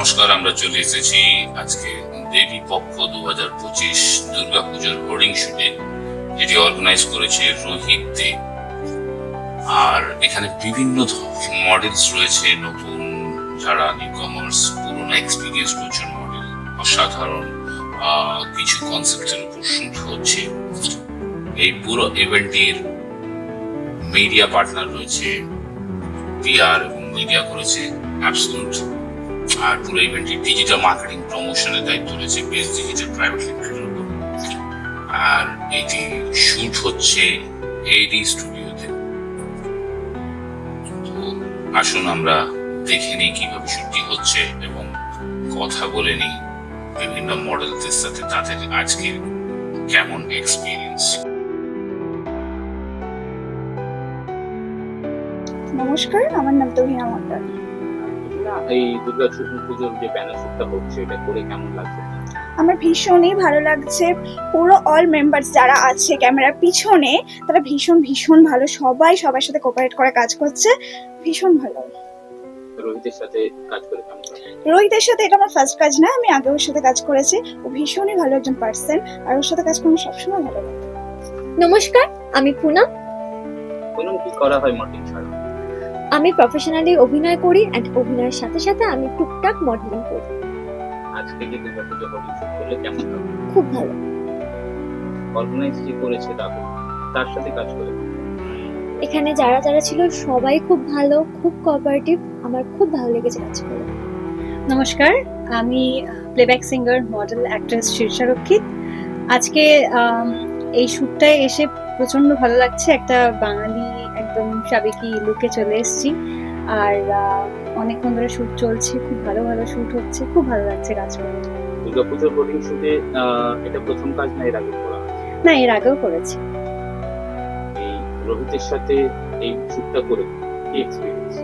নমস্কার, আমরা চলে এসেছি আজকে দেবী পক্ষ 2025 দুর্গাপুজোর হোর্ডিং শুটে, যেটি অর্গানাইজ করেছে রোহিত দে। আর এখানে বিভিন্ন মডেলস রয়েছে, নতুন যারা নিউ কমার্স, পুরোনো এক্সপিরিয়েন্স প্রচুর মডেল, অসাধারণ কিছু কনসেপ্টের উপর শুট হচ্ছে। এই পুরো ইভেন্টের মিডিয়া পার্টনার রয়েছে পিআর এবং মিডিয়া করেছে অ্যাবসলিউট। আর পুরো ইভেন্টটি ডিজিটাল মার্কেটিং প্রমোশনের দায়িত্ব রয়েছে বেস্ট ডিজিটাল প্রাইভেট লিমিটেডের উপর। আর এটি শুট হচ্ছে এডি স্টুডিওতে। তো আসুন আমরা দেখে নিই কিভাবে শুটটি হচ্ছে এবং কথা বলে নিই বিভিন্ন মডেলদের সাথে, তাদের আজকের কেমন এক্সপিরিয়েন্স। নমস্কার, আমার নাম তহিনা মন্ডল। এই দুর্গা পুজোর যে ব্যানার শুটটা হচ্ছে, এটা করে কেমন লাগছে? আমার ভীষণই ভালো লাগছে। পুরো অল মেম্বার্স যারা আছে ক্যামেরার পিছনে, তারা ভীষণ ভীষণ ভালো, সবাই সবার সাথে কোঅপারেট করে কাজ করছে, ভীষণ ভালো। রোহিতের সাথে কাজ করে কেমন লাগছে? রোহিতের সাথে এটা আমার ফার্স্ট কাজ না, আমি আগে ওর সাথে কাজ করেছি। ও ভীষণই ভালো একজন পার্সন, আর ওর সাথে কাজ করতে সবসময় ভালো লাগে। নমস্কার, আমি পুনম। কোনো কি করা হয় মডেলিং ছাড়া? আমি প্রফেশনালি অভিনয় করি এন্ড অভিনয়ের সাথে সাথে আমি টুকটাক মডেলিং করি। আজকে যে দুর্গা পুজো হোর্ডিং শুট করলে কেমন লাগছে? খুব ভালো। অর্গানাইজ যে করেছে রাহুল, তার সাথে কাজ করে এখানে যারা যারা ছিল সবাই খুব ভালো, খুব কোঅপারেটিভ। আমার খুব ভালো লেগেছে কাজ করে। নমস্কার, আমি playback singer, model, actress Shirsha রক্ষিত। আজকে এই শ্যুটটায় এসে প্রচন্ড ভালো লাগছে। একটা বাঙালি একদম সাবেকি লুকে চলে এসেছি, আর অনেকক্ষণ ধরে শ্যুট চলছে, খুব ভালো ভালো শ্যুট হচ্ছে, খুব ভালো লাগছে কাজ করে। দুর্গা পুজোর হোর্ডিং শুটে এটা প্রথম কাজ না এর আগে করা? না, এর আগেও করেছি। এই রোহিতের সাথে এই শুটটা করে কি এক্সপিরিয়েন্স?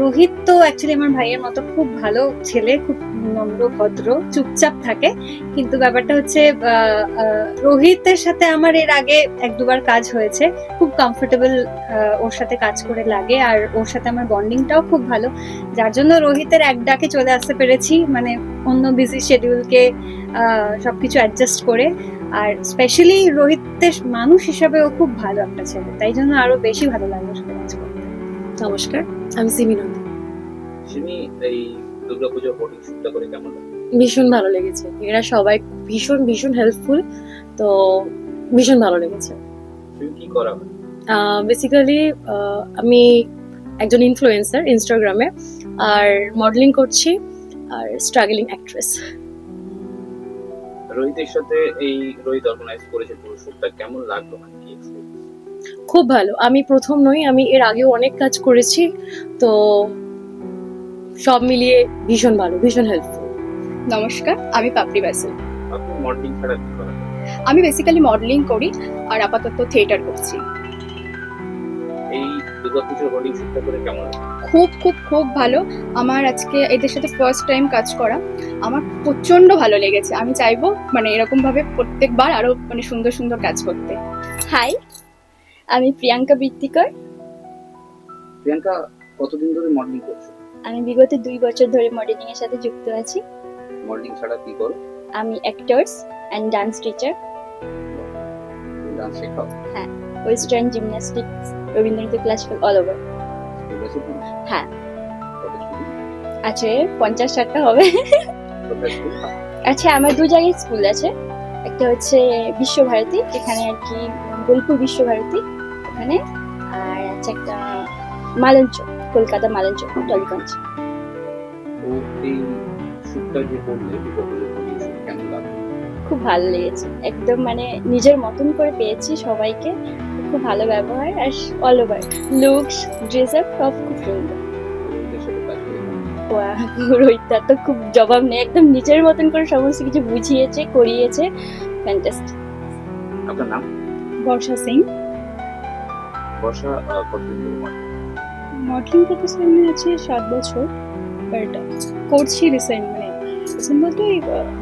রোহিত তো অ্যাকচুয়ালি আমার ভাইয়ের মতো খুব ভালো ছেলে, খুব নম্র, ভদ্র, চুপচাপ থাকে। কিন্তু ব্যাপারটা হচ্ছে রোহিতের সাথে আমার এর আগে এক দুবার কাজ হয়েছে, খুব কমফোর্টেবল ওর সাথে কাজ করে লাগে, আর ওর সাথে আমার বন্ডিংটাও খুব ভালো, যার জন্য রোহিতের এক ডাকে চলে আসতে পেরেছি, মানে অন্য বিজি শিডিউলকে সবকিছু অ্যাডজাস্ট করে। আর স্পেশালি রোহিতের মানুষ হিসাবে ও খুব ভালো একটা ছেলে, তাই জন্য আরো বেশি ভালো লাগে ওর সাথে কাজ করতে। নমস্কার, আমি সিমি নন্দী। সিমি, এই দুর্গা পুজোর হোর্ডিং শুটটা করে কেমন লাগছে? ভীষণ ভালো লেগেছে, এরা সবাই ভীষণ ভীষণ হেল্পফুল, তো ভীষণ ভালো লেগেছে। তুমি কি করা হয়? বেসিক্যালি আমি একজন ইনফ্লুয়েন্সার ইনস্টাগ্রামে, আর মডেলিং করছি, আর স্ট্রাগলিং অ্যাক্ট্রেস। রোহিতের সাথে এই রোহিত অর্গানাইজ করেছে পুরো শুটটা, কেমন লাগলো, মানে কি এক্সপিরিয়েন্স? খুব ভালো। আমি প্রথম নই, আমি এর আগেও অনেক কাজ করেছি, তো সব মিলিয়ে ভীষণ ভালো, ভীষণ হেল্পফুল। নমস্কার, আমি পাপড়ি ব্যাসেল। আপনি মডেলিং ছাড়া কি করা হয়? আমি বেসিক্যালি মডেলিং করি আর আপাতত থিয়েটার করছি। এই দুর্গা পুজোর হোর্ডিং শুটটা করে কেমন লাগছে? খুব খুব খুব ভালো। আমার আজকে এদের সাথে ফার্স্ট টাইম কাজ করা, আমার প্রচন্ড ভালো লেগেছে। আমি চাইবো মানে এরকম ভাবে প্রত্যেকবার আরো মানে সুন্দর সুন্দর কাজ করতে। হাই, আমি প্রিয়াঙ্কা বৃত্তিকর। প্রিয়াঙ্কা, কতদিন ধরে মডেলিং করছো? আমি বিগত 2 বছর ধরে মডেলিং এর সাথে যুক্ত আছি। মডেলিং ছাড়া কি করো? আমি actors and dance teacher. Dance শেখাও? Western gymnastics, Rabindranath classical, all over. ঠিক আছে তুমি? হ্যাঁ। কত স্কুল? আছে 50-60টা হবে। কোথায় স্কুল? আচ্ছা, আমার 2 জায়গায় স্কুল আছে। একটা হচ্ছে বিশ্বভারতী, এখানে আর কি বোলপুর বিশ্বভারতী ওখানে, আর আছে একটা মালঞ্চ, কলকাতা মালঞ্চ, টলিগঞ্জ। তো এই শুটটা যে করলে দুর্গা পুজোর হোর্ডিং শুট, কেমন লাগলো? খুব ভালো লেগেছে, একদম মানে নিজের মতন করে পেয়েছি সবাইকে, খুব ভালো ব্যবহার, আর all over looks, dress up সব খুব সুন্দর। রোহিতের সাথে কাজ করে কেমন লাগলো? রোহিতদার তো খুব জবাব নেই, একদম নিজের মতন করে সমস্ত কিছু বুঝিয়েছে, করিয়েছে, ফ্যান্টাস্টিক। আপনার নাম? বর্ষা সিং। বর্ষা, কতদিন ধরে মডেলিং করতেছি আমি হচ্ছে 7 বছর, বাট করছি রিসেন্ট, মানে রিসেন্ট বলতে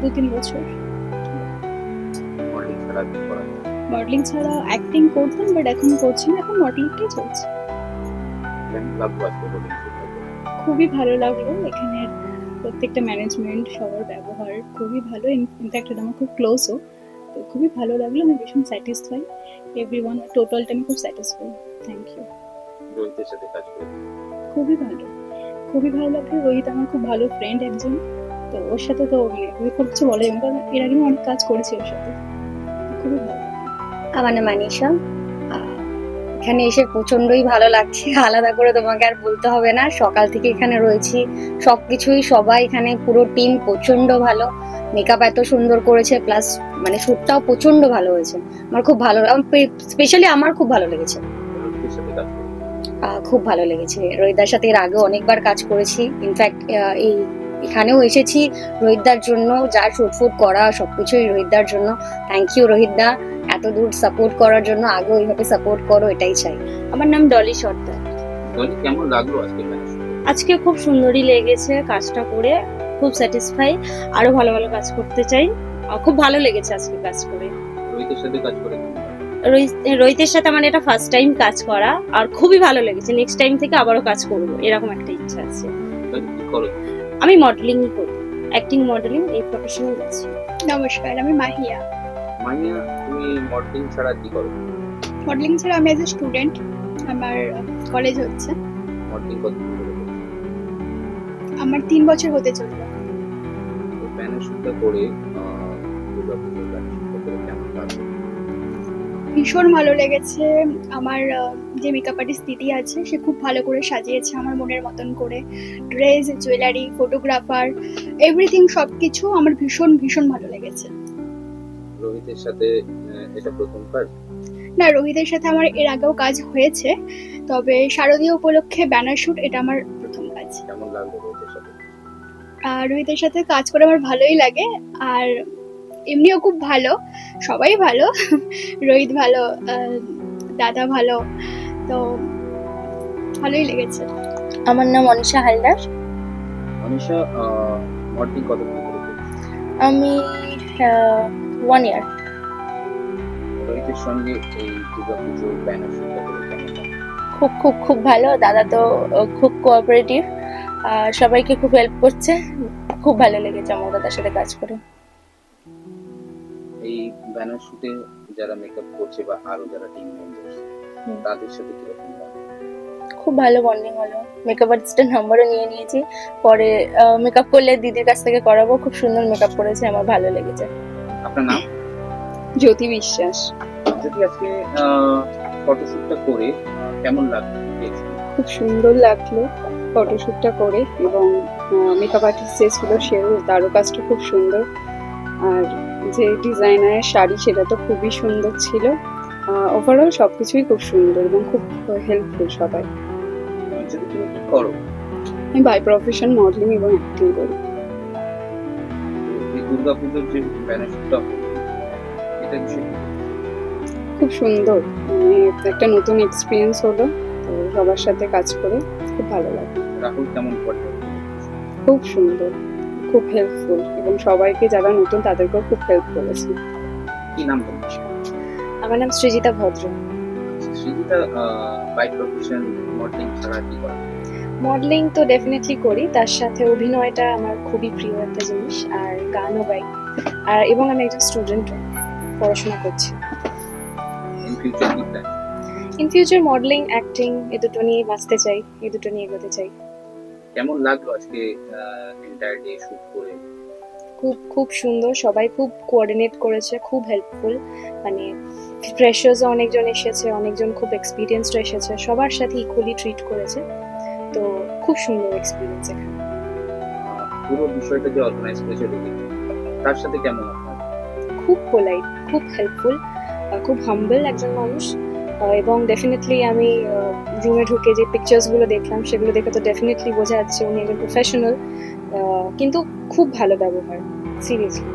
2-3 বছর। মডেলিং ছাড়া কি করা হয়? মডেলিং ছাড়া অ্যাক্টিং করতাম, বাট এখন করছি না, এখন মডেলিংটাই চলছে। কেমন লাগলো আজকে হোর্ডিং শুটটা করে? খুবই ভালো লাগলো। এখানে প্রত্যেকটা ম্যানেজমেন্ট সবার ব্যবহার খুবই ভালো, ইনফ্যাক্ট এটা আমার খুব ক্লোজও, তো খুবই ভালো লাগলো, আমি ভীষণ স্যাটিসফাই, এভরিওয়ান টোটালটা আমি খুব স্যাটিসফাই। Thank you. রোহিতের সাথে কাজ করে খুবই ভালো, খুবই ভালো লাগলো। রোহিত আমার খুব ভালো ফ্রেন্ড একজন, তো ওর সাথে তো মানে আমি খুব কিছু বলে কারণ এর আগে আমি অনেক কাজ করেছি ওর সাথে, তো খুবই ভালো লাগলো। আমার নাম মানিশা। এখানে এসে প্রচন্ডই ভালো লাগছে, আলাদা করে তোমাকে আর বলতে হবে না। সকাল থেকে এখানে রয়েছি, সবকিছুই সবাই এখানে পুরো টিম প্রচন্ড ভালো। মেকআপ এত সুন্দর করেছে, প্লাস মানে শ্যুটটাও প্রচন্ড ভালো হয়েছে। আমার খুব ভালো, স্পেশালি আমার খুব ভালো লেগেছে। রোহিতের সাথে কাজ করে খুব ভালো লেগেছে। রোহিতদার সাথে এর আগেও অনেকবার কাজ করেছি, ইনফ্যাক্ট এখানেও এসেছি রোহিতদার জন্য, যা শুটফুট করা সবকিছুই রোহিতদার জন্য। থ্যাংক ইউ রোহিতদা, এত দূর সাপোর্ট করার জন্য, আগেও এইভাবে সাপোর্ট করো, এটাই চাই। আমার নাম ডলি সর্দার। তাহলে কেমন লাগলো আজকে ম্যানেজ? আজকে খুব সুন্দরই লেগেছে কাজটা করে, খুব স্যাটিসফাই, আরো ভালো ভালো কাজ করতে চাই। খুব ভালো লেগেছে আজকে কাজ করে। রোহিতের সাথে কাজ করে রোহিতের সাথে আমার এটা ফার্স্ট টাইম কাজ করা, আর খুবই ভালো লেগেছে। নেক্সট টাইম থেকে আবারও কাজ করব, এরকম একটা ইচ্ছা আছে। তাহলে কি করো? আমি মডেলিংই করি, অ্যাক্টিং মডেলিং এই প্রফেশনে আছি। নমস্কার, আমি মাহিয়া। মাইয়া, তুমি মডেলিং ছাড়া কি করো? মডেলিং ছাড়া আমি এজ এ স্টুডেন্ট, আমার কলেজ হচ্ছে, মডেলিং কত দিন ধরে করছো? আমার 3 বছর হতে চললো। তো ব্যানার শুটটা করে দুর্গাপুজোর ব্যানার শুটটা করে কেমন লাগলো? ভীষণ ভালো লেগেছে। আমার যে মেকআপ আর্টিস্ট দিদি আছে সে খুব ভালো করে সাজিয়েছে আমার মনের মতন করে, ড্রেস, জুয়েলারি, ফটোগ্রাফার, এভরিথিং সব কিছু আমার ভীষণ ভীষণ ভালো লেগেছে। রোহিতের সাথে এটা প্রথম কাজ? না, রোহিতের সাথে আমার এর আগেও কাজ হয়েছে, তবে শারদীয় উপলক্ষে ব্যানার শুট এটা আমার প্রথম কাজ। কেমন লাগলো রোহিতের সাথে? আর রোহিতের সাথে কাজ করে আমার ভালোই লাগে, আর এমনিও খুব ভালো, সবাই ভালো, রোহিত ভালো, দাদা ভালো, তো ভালোই লেগেছে। আমার নাম অনিশা হালদার। অনিশা, মডেলিং কত দিন ধরে করছো? আমি 1 ইয়ার। রোহিতের সঙ্গে এই দুর্গাপুজোর ব্যানার শুটটা করে কেমন লাগলো? খুব খুব খুব ভালো, দাদা তো খুব কোঅপারেটিভ, আর সবাইকে খুব হেল্প করছে। খুব ভালো লেগেছে আমার দাদার সাথে কাজ করে। এই ব্যানার শুটে যারা মেকআপ করছে বা আরো যারা টিম মেম্বার্স, হুম। তাদের সাথে কিরকম লাগে? খুব ভালো বন্ডিং হলো। মেকআপ আর্টিস্টের নাম্বারও নিয়ে নিয়েছি, পরে মেকআপ করলে দিদির কাছ থেকে করাবো। খুব সুন্দর মেকআপ করেছে, আমার ভালো লেগেছে। আপনার নাম? জ্যোতি বিশ্বাস। যদি আজকে ফটোশুটটা করে কেমন লাগলো? খুব সুন্দর লাগলো ফটোশ্যুটটা করে, এবং মেকআপ আর্টিস্ট যে ছিল সেও তারও কাজটা খুব সুন্দর, আর যে ডিজাইনারের শাড়ি সেটা তো খুবই সুন্দর ছিল। ওভারঅল সব কিছুই খুব সুন্দর এবং খুব হেল্পফুল সবাই। যদি তুমি কি করো? আমি বাই প্রফেশন মডেলিং এবং অ্যাক্টিং করি। এই দুর্গাপুজোর যে ব্যানার শুটটা এটা বিষয়ে কি? খুব সুন্দর, মানে একটা নতুন এক্সপিরিয়েন্স হলো, তো সবার সাথে কাজ করে খুব ভালো লাগে। রাহুল কেমন পড়ে? খুব সুন্দর, খুব হেল্পফুল, এবং সবাইকে যারা নতুন তাদেরকেও খুব হেল্প করেছে। কি নাম তোমার? আমার নাম সৃজিতা ভদ্র। সৃজিতা, বাই প্রফেশন মডেলিং ছাড়া কি করে? মডেলিং তো ডেফিনেটলি করি, তার সাথে অভিনয়টা আমার খুবই প্রিয় একটা জিনিস, আর গানও গাই, আর এবং আমি একজন স্টুডেন্ট, পড়াশোনা করছি। ইন ফিউচার কি plan? In future modelling, acting এই দুটো নিয়ে বাঁচতে চাই, এই দুটো নিয়ে এগোতে চাই। কেমন লাগলো আজকে এন্টায়ার ডে শুট করে? খুব খুব সুন্দর, সবাই খুব কোঅর্ডিনেট করেছে, খুব হেল্পফুল। মানে ফ্রেশার্সও অনেকজন এসেছে, অনেকজন খুব এক্সপিরিয়েন্সড এসেছে, সবার সাথে ইকুয়ালি ট্রিট করেছে, তো খুব সুন্দর এক্সপিরিয়েন্স এখানে। পুরো বিষয়টা যে অর্গানাইজ করেছে রোহিত, তার সাথে কেমন আপনার? খুব পোলাইট, খুব হেল্পফুল, খুব হাম্বল একজন মানুষ, এবং ডেফিনেটলি আমি রুমে ঢুকে যে পিকচার্সগুলো দেখলাম সেগুলো দেখে তো ডেফিনেটলি বোঝা যাচ্ছে উনি একজন প্রফেশনাল, কিন্তু খুব ভালো ব্যবহার, সিরিয়াসলি।